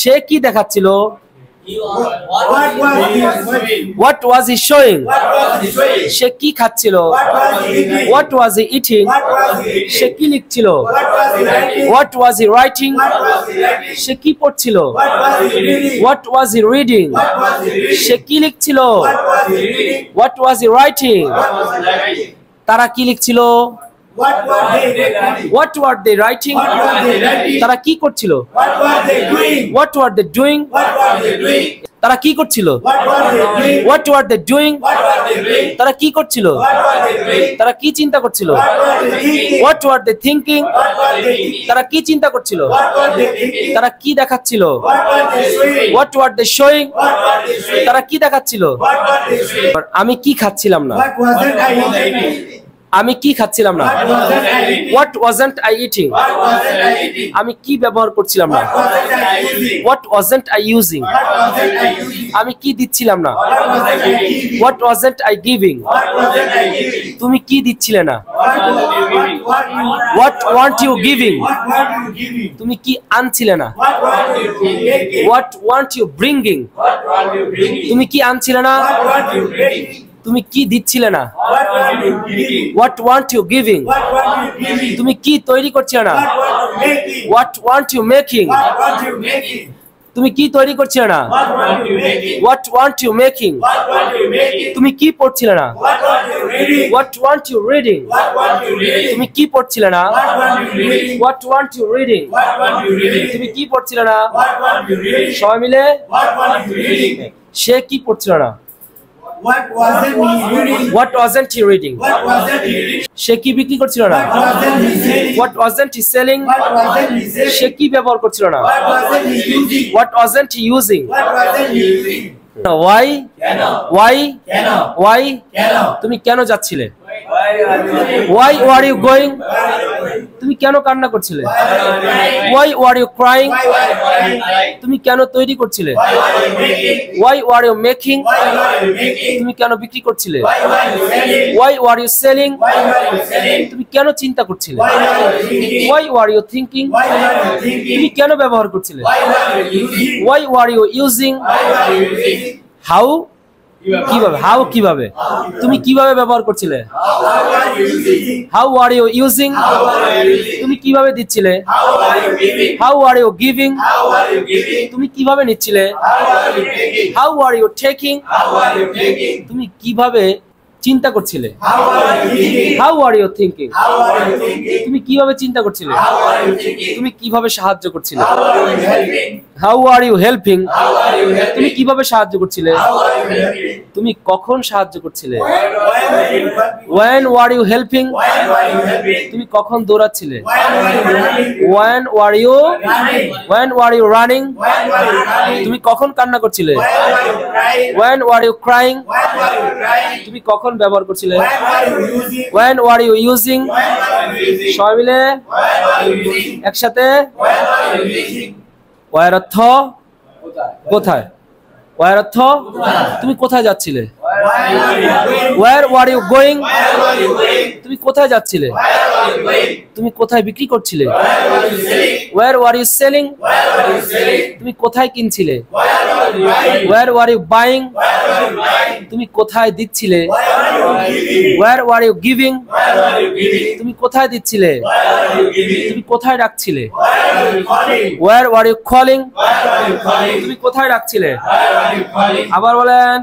সে কি দেখাচ্ছিল? What was he showing? সে কি খাচ্ছিল? What was he eating? সে কি লিখছিল? What was he writing? সে কি পড়ছিল? What was he reading? সে কি লিখছিল? What was he writing? তারা কি লিখছিল? What were they writing? তারা কি করছিল? What were they doing? তারা কি করছিল? What were they doing? তারা কি করছিল? তারা কি চিন্তা করছিল? What were they thinking? তারা কি চিন্তা করছিল? তারা কি দেখাচ্ছিল? What were they showing? তারা কি দেখাচ্ছিল? আমি কি খাচ্ছিলাম না? আমি কি খাচ্ছিলাম না? What wasn't I eating? আমি কি ব্যবহার করছিলাম না? What wasn't I using? আমি কি দিচ্ছিলাম না? What wasn't I giving? তুমি কি দিচ্ছিলে না? What weren't you giving? তুমি কি আনছিলে না? What weren't you bringing? তুমি কি আনছিলে না? তুমি কি দিচ্ছিলে না? What weren't you giving? তুমি কি তৈরি করছিলে না? What weren't you making? তুমি কি তৈরি করছিলে না? What weren't you making? তুমি কি পড়ছিলে না? What weren't you reading? তুমি কি পড়ছিলে না? What weren't you reading? তুমি কি পড়ছিলে না? সবাই মিলে সে কি পড়ছিল না? What wasn't he reading? সে কি বিক্রি করছিল না? What wasn't he selling? সে কি ব্যবহার করছিল না? What wasn't he using? Why? Why? তুমি কেন যাচ্ছিলে? Why were you going? তুমি কেন কান্না করছিলে? Why were you crying? তুমি কেন তৈরি করছিলে? Why were you making? তুমি কেন বিক্রি করছিলে? Why were you selling? তুমি কেন চিন্তা করছিলে? Why were you thinking? তুমি কেন ব্যবহার করছিলে? Why were you using? How কিভাবে? হাউ কিভাবে? তুমি কিভাবে ব্যবহার করছিলে? How were you using? তুমি কিভাবে দিচ্ছিলে? How were you giving? তুমি কিভাবে নিচ্ছিলে? How were you taking? তুমি কিভাবে চিন্তা করছিলে? How were you thinking? তুমি কিভাবে চিন্তা করছিলে? তুমি কিভাবে সাহায্য করছিলে? How were you helping? তুমি কিভাবে সাহায্য করছিলে? তুমি কখন সাহায্য করছিলে? When were you helping? তুমি কখন দৌড়াচ্ছিলে? When were you running? তুমি কখন কান্না করছিলে? When were you crying? তুমি কখন ব্যবহার করছিলে? When were you using? সবাই মিলে একসাথে ওয়ার অর্থ কোথায়? ওয়ার অর্থ তুমি কোথায় যাচ্ছিলে? Where were you going? তুমি কোথায় যাচ্ছিলে? তুমি কোথায় বিক্রি করছিলে? Where were you selling? তুমি কোথায় কিনছিলে? Where were you buying? তুমি কোথায় দিচ্ছিলে? Where were you giving? তুমি কোথায় দিচ্ছিলে? তুমি কোথায় ডাকছিলে? Where were you calling? তুমি কোথায় ডাকছিলে? আবার বলেন।